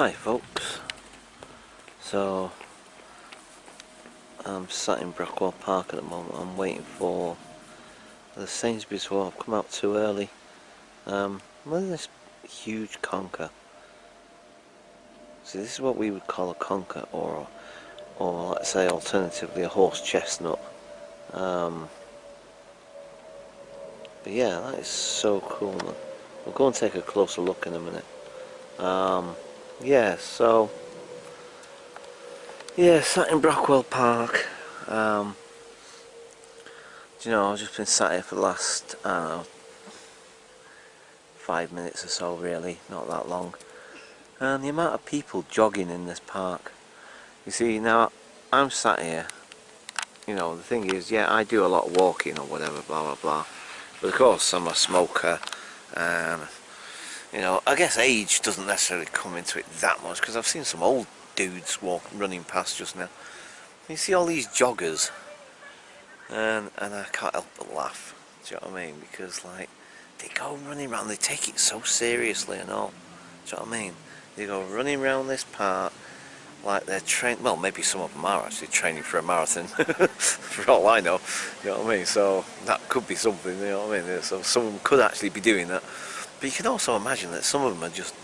Hi folks, so I'm sat in Brockwell Park at the moment. I'm waiting for the Sainsbury's one. I've come out too early. Look at this huge conker. See, this is what we would call a conker, or let's say alternatively a horse chestnut. But yeah, that is so cool, man. We'll go and take a closer look in a minute. Yeah, so yeah, sat in Brockwell Park. You know, I've just been sat here for the last, I don't know, 5 minutes or so, really, not that long. And the amount of people jogging in this park. You see, now, I'm sat here, you know, the thing is, yeah, I do a lot of walking or whatever, blah, blah, blah. But of course, I'm a smoker, and, you know, I guess age doesn't necessarily come into it that much, because I've seen some old dudes running past just now. You see all these joggers, and I can't help but laugh, do you know what I mean? Because, like, they go running around, they take it so seriously and all, do you know what I mean? They go running around this park like they're trained. Well, maybe some of them are actually training for a marathon, for all I know, you know what I mean? So that could be something, you know what I mean? So some of them could actually be doing that. But you can also imagine that some of them are just,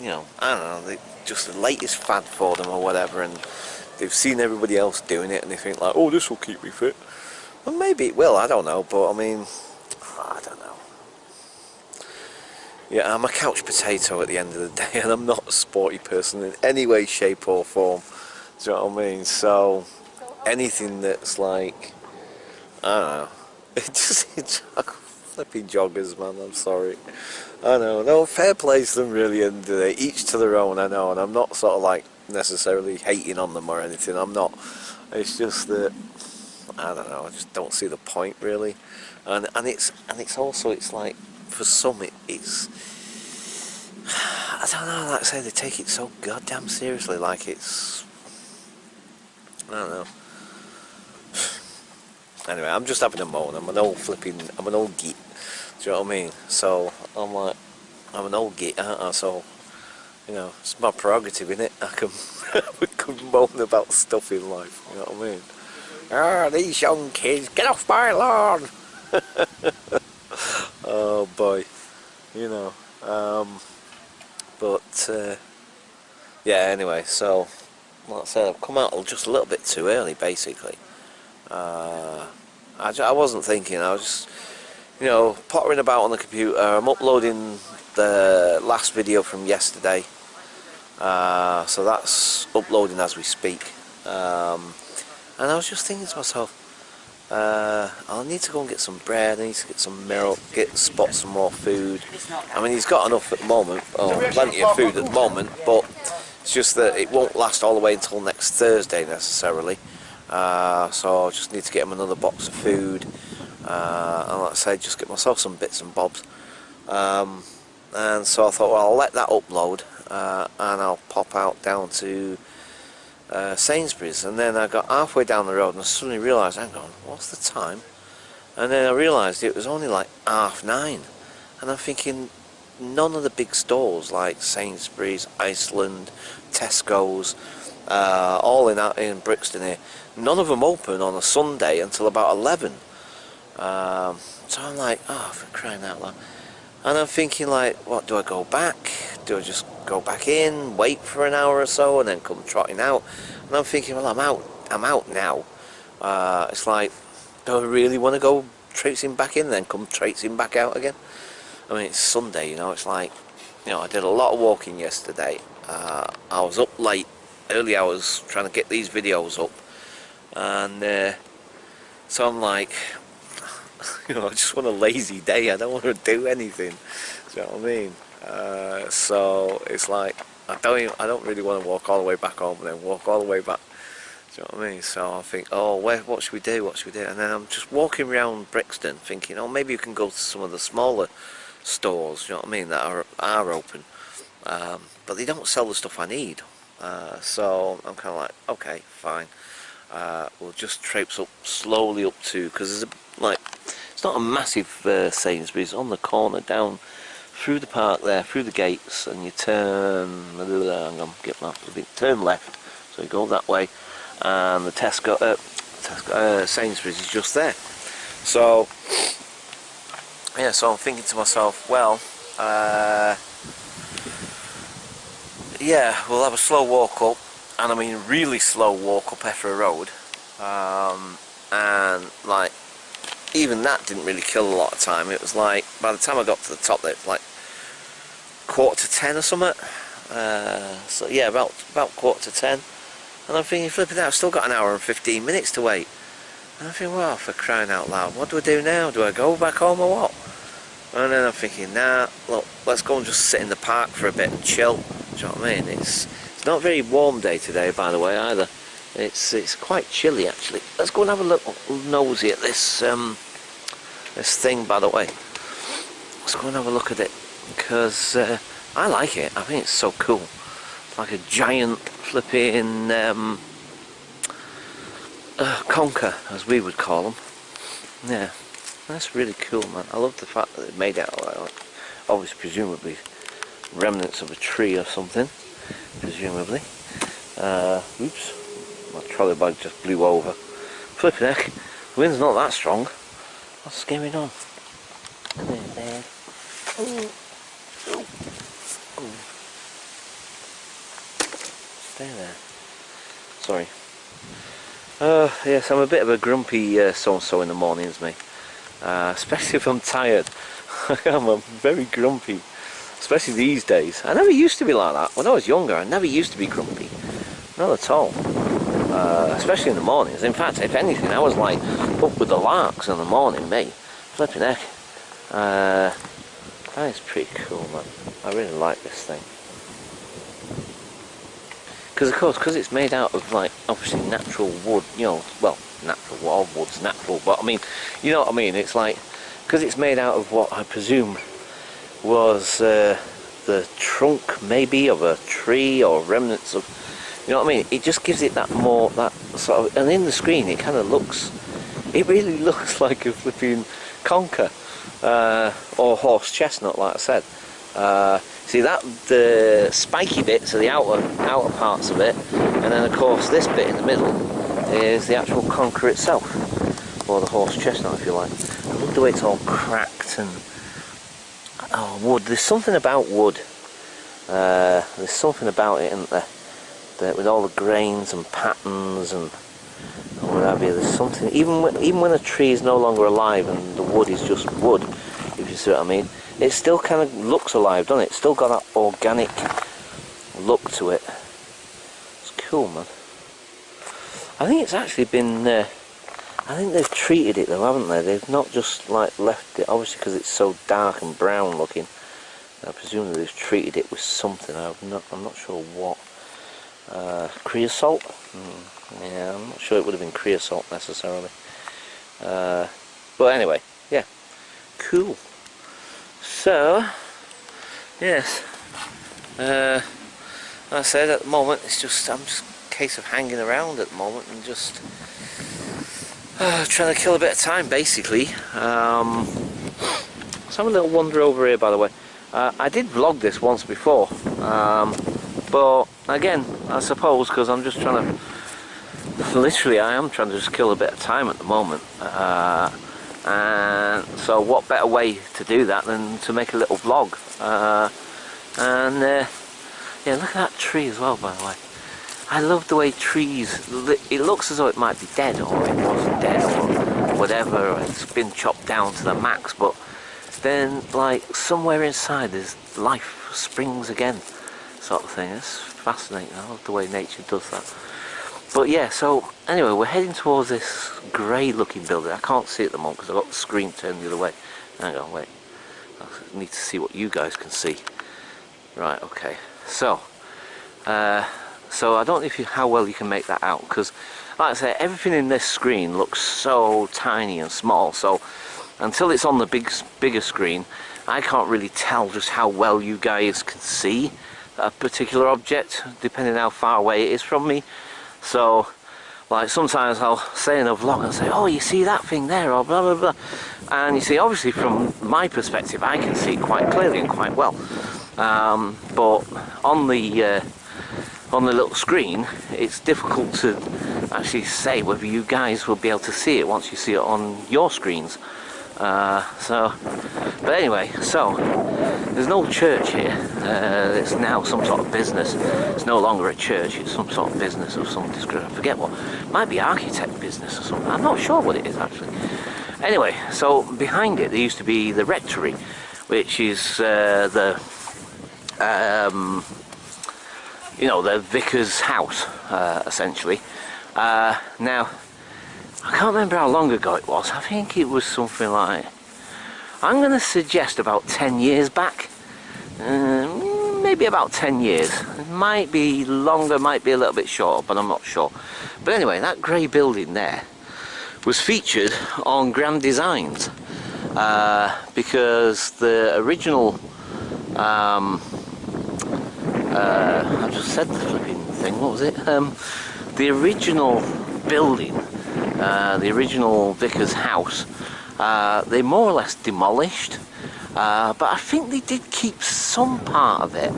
you know, I don't know, just the latest fad for them or whatever, and they've seen everybody else doing it and they think like, oh, this will keep me fit. Well, maybe it will, I don't know, but I mean, I don't know. Yeah, I'm a couch potato at the end of the day, and I'm not a sporty person in any way, shape or form. Do you know what I mean? So, anything that's like, I don't know, it's flipping joggers, man, I'm sorry. I know, no, fair play to them really, and each to their own, I know, and I'm not sort of like necessarily hating on them or anything, I'm not. It's just that, I don't know, I just don't see the point really. And it's also, it's like, for some it's, I don't know, like I say, they take it so goddamn seriously, like it's, I don't know. Anyway, I'm just having a moan. I'm an old git. Do you know what I mean? So, I'm like, I'm an old git, aren't I? So, you know, it's my prerogative, innit? I can moan about stuff in life, you know what I mean? Ah, these young kids, get off my lawn! Oh boy, you know. But, yeah, anyway, so, like I said, I've come out just a little bit too early, basically. I wasn't thinking, I was just, you know, pottering about on the computer. I'm uploading the last video from yesterday, so that's uploading as we speak. And I was just thinking to myself, I'll need to go and get some bread, I need to get some milk, spot some more food. I mean, he's got enough at the moment, or plenty of food at the moment, but it's just that it won't last all the way until next Thursday necessarily. So I just need to get him another box of food, and like I say, just get myself some bits and bobs. And so I thought, well, I'll let that upload, and I'll pop out down to Sainsbury's. And then I got halfway down the road and I suddenly realised, hang on, what's the time? And then I realised it was only like 9:30, and I'm thinking, none of the big stores like Sainsbury's, Iceland, Tesco's, all in Brixton here, none of them open on a Sunday until about 11. So I'm like, oh, for crying out loud. And I'm thinking, like, what, do I go back? Do I just go back in, wait for an hour or so, and then come trotting out? And I'm thinking, well, I'm out now. It's like, do I really want to go traipsing back in, then come traipsing back out again? I mean, it's Sunday, you know, it's like, you know, I did a lot of walking yesterday. I was up late, early hours, trying to get these videos up. And so I'm like, you know, I just want a lazy day. I don't want to do anything. Do you know what I mean? So it's like, I don't really want to walk all the way back home and then walk all the way back. Do you know what I mean? So I think, oh, what should we do? What should we do? And then I'm just walking around Brixton thinking, oh, maybe you can go to some of the smaller stores, you know what I mean, that are open. But they don't sell the stuff I need. So I'm kind of like, okay, fine. We'll just traipse up slowly up to, because there's like, it's not a massive Sainsbury's on the corner down through the park there, through the gates, and you turn, hang on, get my turn left, so you go that way, and the Sainsbury's is just there. So yeah, so I'm thinking to myself, well, yeah, we'll have a slow walk up, and I mean really slow walk up Effra Road, and like even that didn't really kill a lot of time. It was like, by the time I got to the top there, it was like 9:45 or something. So yeah, about 9:45, and I'm thinking, flipping out, I've still got an hour and 15 minutes to wait. And I'm thinking, well, for crying out loud, what do I do now? Do I go back home or what? And then I'm thinking, nah, look, let's go and just sit in the park for a bit and chill. Do you know what I mean? It's not a very warm day today, by the way, either. It's quite chilly actually. Let's go and have a little nosy at this this thing, by the way. Let's go and have a look at it, because I like it. I think it's so cool. It's like a giant flipping conker, as we would call them. Yeah, that's really cool, man. I love the fact that it's made out of, like, obviously, presumably remnants of a tree or something. Presumably. Oops. My trolley bag just blew over. Flipping heck, the wind's not that strong. What's going on? There. Stay there. Sorry. Yes, I'm a bit of a grumpy so-and-so in the mornings, mate. Especially if I'm tired. I'm very grumpy. Especially these days. I never used to be like that. When I was younger, I never used to be grumpy. Not at all. Especially in the mornings. In fact, if anything, I was like up with the larks in the morning, mate. Flipping heck. That is pretty cool, man. I really like this thing. Because of course, because it's made out of, like, obviously natural wood, you know, well, natural, all wood's natural, but I mean, you know what I mean, it's like, because it's made out of what I presume was the trunk, maybe, of a tree, or remnants of, you know what I mean, it just gives it that more, that sort of, and in the screen it kind of looks, it really looks like a flipping conker, or horse chestnut, like I said. See that, the spiky bits are the outer parts of it, and then of course this bit in the middle is the actual conker itself, or the horse chestnut, if you like. I love the way it's all cracked and wood. There's something about wood. There's something about it, isn't there? That with all the grains and patterns and what have you. There's something. Even when a tree is no longer alive and the wood is just wood, if you see what I mean. It still kind of looks alive, doesn't it? It's still got that organic look to it. It's cool, man. I think it's actually been, I think they've treated it though, haven't they? They've not just like left it, obviously because it's so dark and brown looking. I presume they've treated it with something. I'm not sure what. Creosote? Yeah, I'm not sure it would have been creosote necessarily. But anyway, yeah, cool. So, yes, like I said, at the moment I'm just a case of hanging around at the moment and just trying to kill a bit of time, basically. Let's have a little wander over here, by the way. I did vlog this once before, but again, I suppose because I'm just trying to, literally I am trying to just kill a bit of time at the moment. And so what better way to do that than to make a little vlog. Yeah, look at that tree as well, by the way. I love the way trees, it looks as though it might be dead, or it wasn't dead, or whatever, or it's been chopped down to the max, but then like somewhere inside there's life springs again, sort of thing. It's fascinating. I love the way nature does that. But yeah, so anyway, we're heading towards this grey looking building. I can't see it at the moment because I've got the screen turned the other way. Hang on, wait. I need to see what you guys can see. Right, okay. So I don't know how well you can make that out, because like I say, everything in this screen looks so tiny and small, so until it's on the bigger screen, I can't really tell just how well you guys can see a particular object, depending how far away it is from me. So like sometimes I'll say in a vlog and say, oh, you see that thing there, or blah blah blah, and you see, obviously from my perspective I can see it quite clearly and quite well, but on the little screen it's difficult to actually say whether you guys will be able to see it once you see it on your screens. But anyway, so there's no church here. It's now some sort of business. It's no longer a church, it's some sort of business of some description. I forget what. It might be architect business or something. I'm not sure what it is actually. Anyway, so behind it there used to be the rectory, which is the vicar's house, essentially. Now, I can't remember how long ago it was. I think it was something like, I'm going to suggest about 10 years back. Maybe about 10 years. It might be longer, might be a little bit shorter, but I'm not sure. But anyway, that grey building there was featured on Grand Designs, because the original, I just said the flipping thing, what was it? The original building, the original vicar's house, they more or less demolished, but I think they did keep some part of it,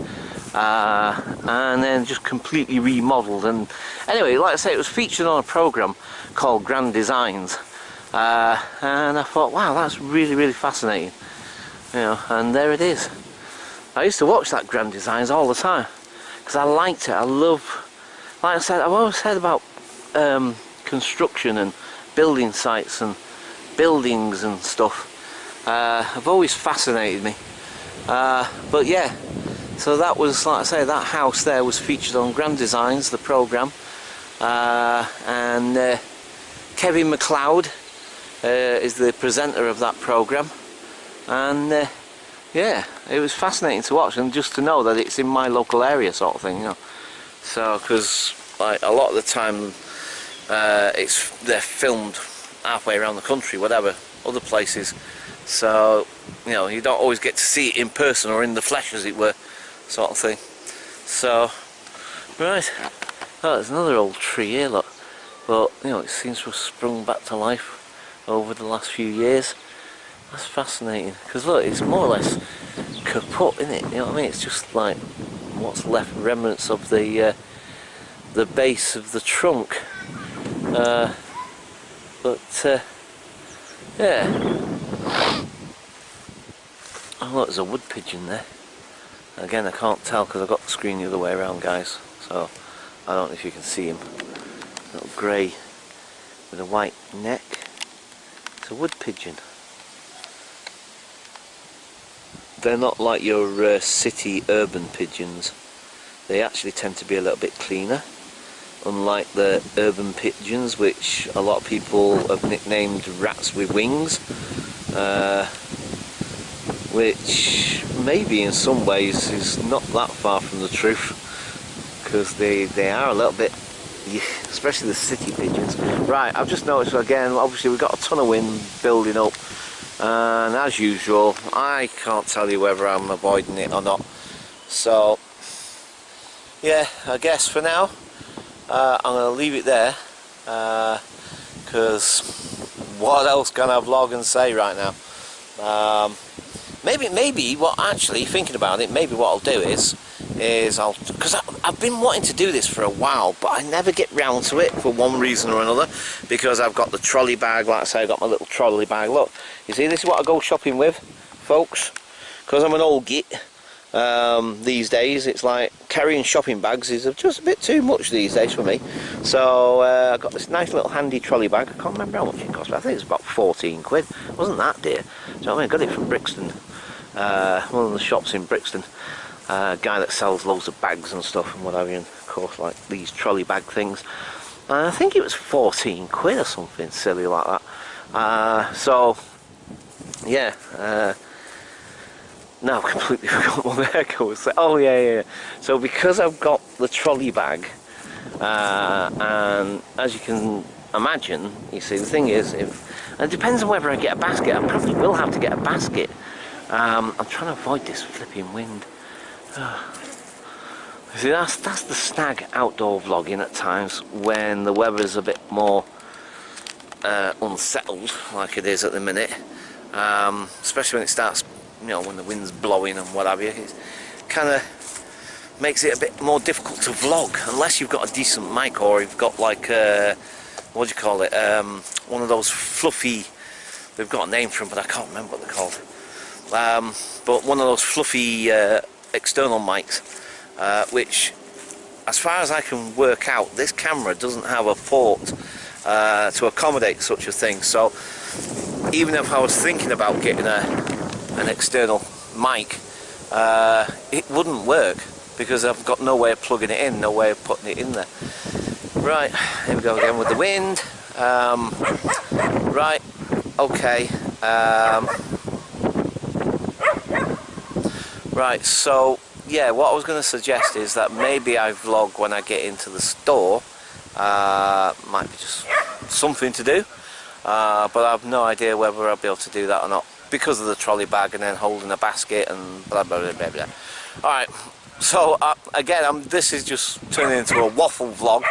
and then just completely remodeled. And anyway, like I say, it was featured on a program called Grand Designs, and I thought, wow, that's really, really fascinating, you know. And there it is. I used to watch that Grand Designs all the time because I liked it. I love, like I said, I've always said about construction and building sites and buildings and stuff, have always fascinated me. But yeah, so that was, like I say, that house there was featured on Grand Designs, the programme, and Kevin MacLeod is the presenter of that programme, and yeah, it was fascinating to watch, and just to know that it's in my local area sort of thing, you know. So, because like a lot of the time they're filmed halfway around the country, whatever, other places, so you know, you don't always get to see it in person or in the flesh, as it were, sort of thing. So, right, oh, there's another old tree here, look, but you know, it seems to have sprung back to life over the last few years. That's fascinating, because look, it's more or less kaput, isn't it? You know what I mean? It's just like what's left, remnants of the base of the trunk. Yeah. Oh look, there's a wood pigeon there. Again, I can't tell because I've got the screen the other way around, guys, so I don't know if you can see him. Little grey with a white neck. It's a wood pigeon. They're not like your city urban pigeons. They actually tend to be a little bit cleaner, unlike the urban pigeons, which a lot of people have nicknamed rats with wings, which maybe in some ways is not that far from the truth, because they are a little bit, especially the city pigeons. Right, I've just noticed again, obviously we've got a ton of wind building up, and as usual I can't tell you whether I'm avoiding it or not. So yeah, I guess for now I'm going to leave it there, because what else can I vlog and say right now? Maybe what, actually thinking about it, maybe what I'll do is because I've been wanting to do this for a while, but I never get round to it for one reason or another, because I've got the trolley bag. Like I say, I've got my little trolley bag. Look, you see, this is what I go shopping with, folks, because I'm an old git. These days it's like carrying shopping bags is just a bit too much these days for me. So I've got this nice little handy trolley bag. I can't remember how much it cost, but I think it's about 14 quid. It wasn't that dear. Do you know what I mean? I got it from Brixton, one of the shops in Brixton. A guy that sells loads of bags and stuff and what have you, and of course like these trolley bag things. I think it was 14 quid or something silly like that. So yeah, now I've completely forgot what the heck I was saying. Oh yeah. So because I've got the trolley bag, and as you can imagine, you see, the thing is, it depends on whether I get a basket. I probably will have to get a basket. I'm trying to avoid this flipping wind. See, that's the snag outdoor vlogging at times when the weather's a bit more unsettled, like it is at the minute. Especially when it starts, you know, when the wind's blowing and what have you. It kind of makes it a bit more difficult to vlog unless you've got a decent mic, or you've got like what do you call it? One of those fluffy. They've got a name for them, but I can't remember what they're called. But one of those fluffy external mics, which, as far as I can work out, this camera doesn't have a port to accommodate such a thing. So even if I was thinking about getting an external mic, it wouldn't work because I've got no way of plugging it in, no way of putting it in there. Right, here we go again with the wind. Right, okay. Right, so yeah, what I was going to suggest is that maybe I vlog when I get into the store. Might be just something to do, but I have no idea whether I'll be able to do that or not because of the trolley bag and then holding a basket and blah blah blah blah blah. Alright, so again, this is just turning into a waffle vlog,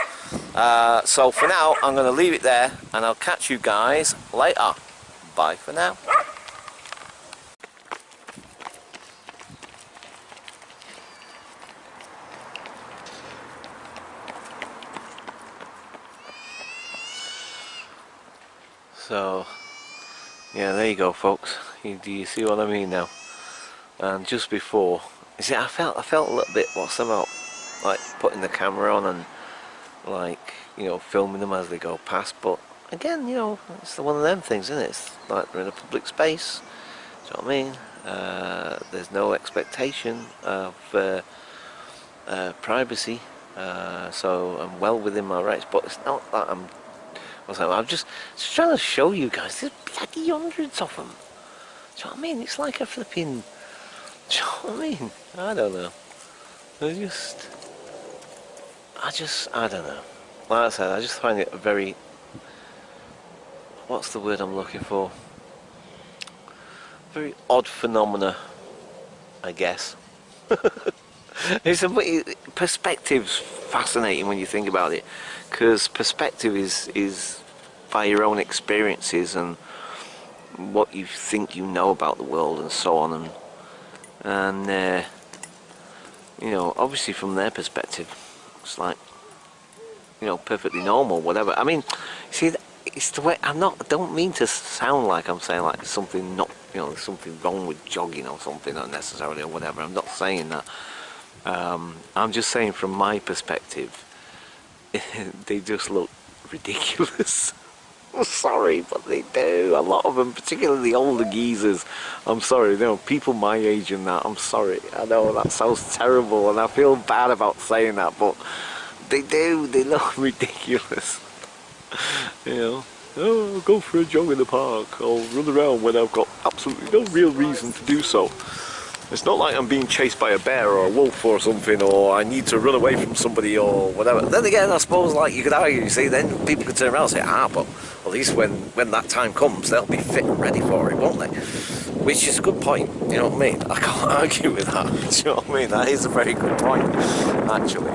so for now I'm going to leave it there and I'll catch you guys later. Bye for now. So, yeah, there you go, folks. Do you see what I mean now? And just before, you see, I felt a little bit, what's about, like putting the camera on and like, you know, filming them as they go past. But again, you know, it's one of them things, isn't it? It's like they're in a public space. Do you know what I mean? There's no expectation of privacy, so I'm well within my rights. But it's not that I'm just trying to show you guys. There's bloody hundreds of them. Do you know what I mean? It's like a flipping. Do you know what I mean? I don't know. I don't know. Like I said, I just find it a very. What's the word I'm looking for? Very odd phenomena, I guess. Perspective's fascinating when you think about it, because perspective is by your own experiences and what you think you know about the world and so on, and you know, obviously from their perspective it's like, you know, perfectly normal, whatever. I mean, see, it's the way I don't mean to sound like I'm saying like something not, you know, something wrong with jogging or something unnecessarily or whatever. I'm not saying that. I'm just saying from my perspective, they just look ridiculous. I'm sorry, but they do. A lot of them, particularly the older geezers. I'm sorry, you know, people my age and that. I'm sorry. I know that sounds terrible, and I feel bad about saying that, but they do. They look ridiculous. You know, oh, I'll go for a jog in the park. I'll run around when I've got absolutely no real reason to do so. It's not like I'm being chased by a bear or a wolf or something, or I need to run away from somebody or whatever. Then again, I suppose, like, you could argue, you see, then people could turn around and say, but at least when that time comes, they'll be fit and ready for it, won't they? Which is a good point, you know what I mean? I can't argue with that, do you know what I mean? That is a very good point, actually.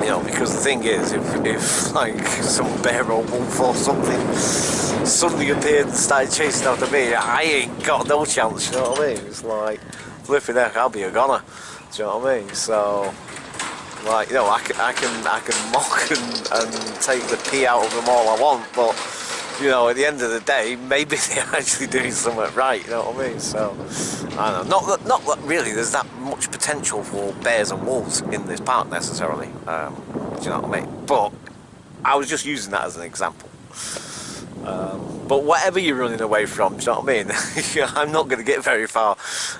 You know, because the thing is, if like some bear or wolf or something suddenly appeared and started chasing after me, I ain't got no chance, you know what I mean? It's like, flipping heck, I'll be a goner, do you know what I mean? So, like, you know, I can mock and take the pee out of them all I want, but, you know, at the end of the day, maybe they're actually doing something right, you know what I mean? So, I don't know, not that really there's that much potential for bears and wolves in this park necessarily, do you know what I mean? But I was just using that as an example. But whatever you're running away from, do you know what I mean? I'm not going to get very far,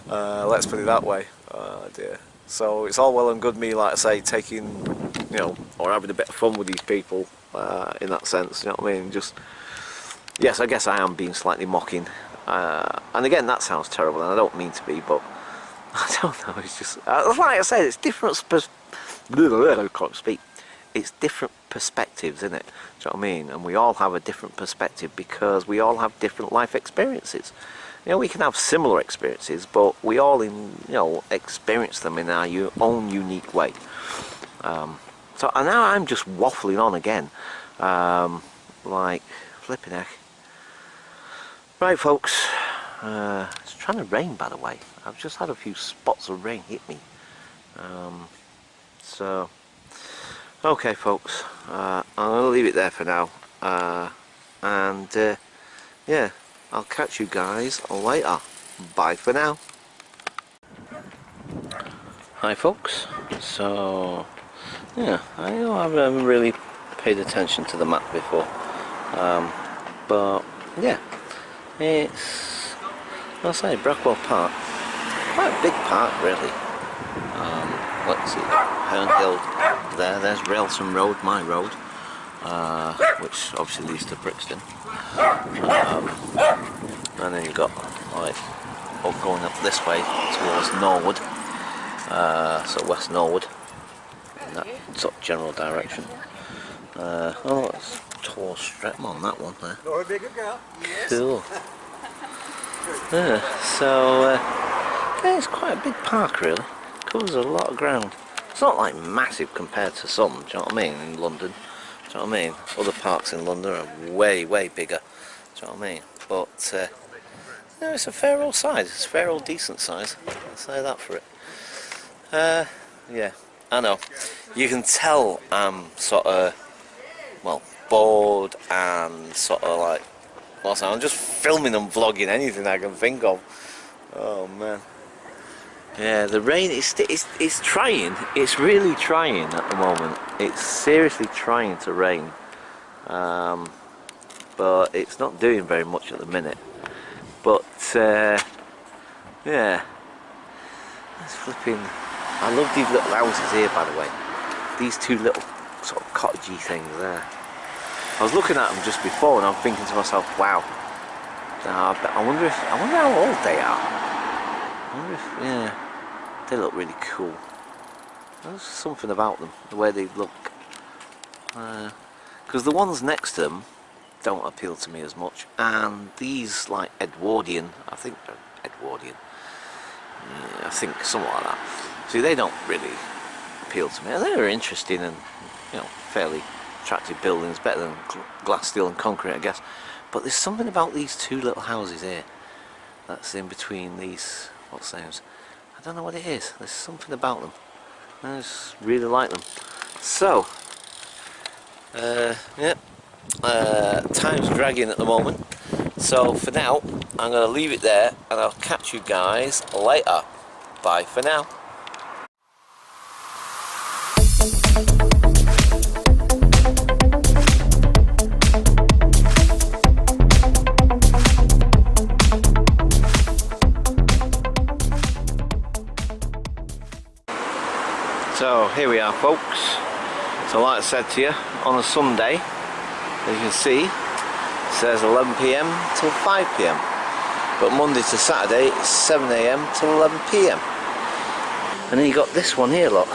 let's put it that way. Oh dear. So it's all well and good me, like I say, taking, you know, or having a bit of fun with these people, in that sense, you know what I mean? Just, yes, I guess I am being slightly mocking, and again, that sounds terrible, and I don't mean to be, but I don't know, it's just, like I said, it's different, I can't speak, it's different perspectives, isn't it? Do you know what I mean? And we all have a different perspective because we all have different life experiences. you know, we can have similar experiences, but we all experience them in our own unique way. So and now I'm just waffling on again, like flipping heck. Right, folks, it's trying to rain, by the way. I've just had a few spots of rain hit me. So, okay, folks, I'm going to leave it there for now. Yeah, I'll catch you guys later. Bye for now. Hi, folks. So, yeah, I know I haven't really paid attention to the map before. But, yeah. It's, I'll say, Brackwell Park. Quite a big park, really. Let's see, Hernhill there's Railton Road, my road, which obviously leads to Brixton. And then you've got, like, going up this way towards Norwood, so West Norwood, in that sort of general direction. Oh, it's towards Streatham on that one there. Cool. Yeah, so yeah, it's quite a big park, really. Covers a lot of ground. It's not like massive compared to some, do you know what I mean, in London. Do you know what I mean? Other parks in London are way bigger. Do you know what I mean? But no, it's a fair old size. It's a fair old decent size. I'll say that for it. Yeah, I know. You can tell I'm sort of, well, bored and sort of like, I'm just filming and vlogging anything I can think of. Oh man. Yeah, the rain is trying. It's really trying at the moment. It's seriously trying to rain. But it's not doing very much at the minute. But yeah. It's flipping. I love these little houses here, by the way. These two little sort of cottagey things there. I was looking at them just before, and I'm thinking to myself, "Wow, I wonder how old they are. I wonder if, yeah, they look really cool. There's something about them, the way they look. Because the ones next to them don't appeal to me as much, and these like Edwardian, I think they're Edwardian. Yeah, I think something like that. See, they don't really appeal to me. They're interesting and, you know, fairly attractive buildings, better than glass, steel and concrete, I guess. But there's something about these two little houses here that's in between these, what's names? I don't know what it is. There's something about them. I just really like them. So, yeah, time's dragging at the moment. So for now, I'm going to leave it there, and I'll catch you guys later. Bye for now. So here we are, folks. So like I said to you, on a Sunday, as you can see, it says 11 PM till 5 PM. But Monday to Saturday, it's 7 AM till 11 PM. And then you got this one here, look.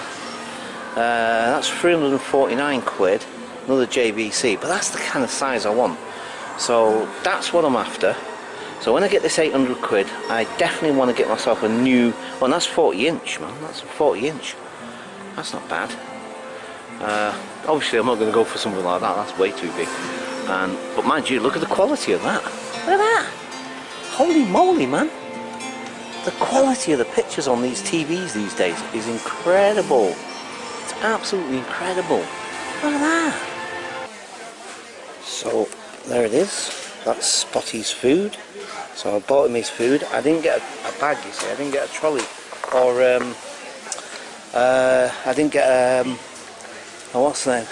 That's 349 quid, another JVC, but that's the kind of size I want. So that's what I'm after. So when I get this 800 quid, I definitely want to get myself a new, well, that's 40 inch, man, that's a 40 inch. That's not bad. Obviously I'm not going to go for something like that, that's way too big. But mind you, look at the quality of that. Look at that. Holy moly, man. The quality of the pictures on these TVs these days is incredible. It's absolutely incredible. Look at that. So there it is. That's Spotty's food. So I bought him his food. I didn't get a bag, you see. I didn't get a trolley. Or I didn't get what's the name?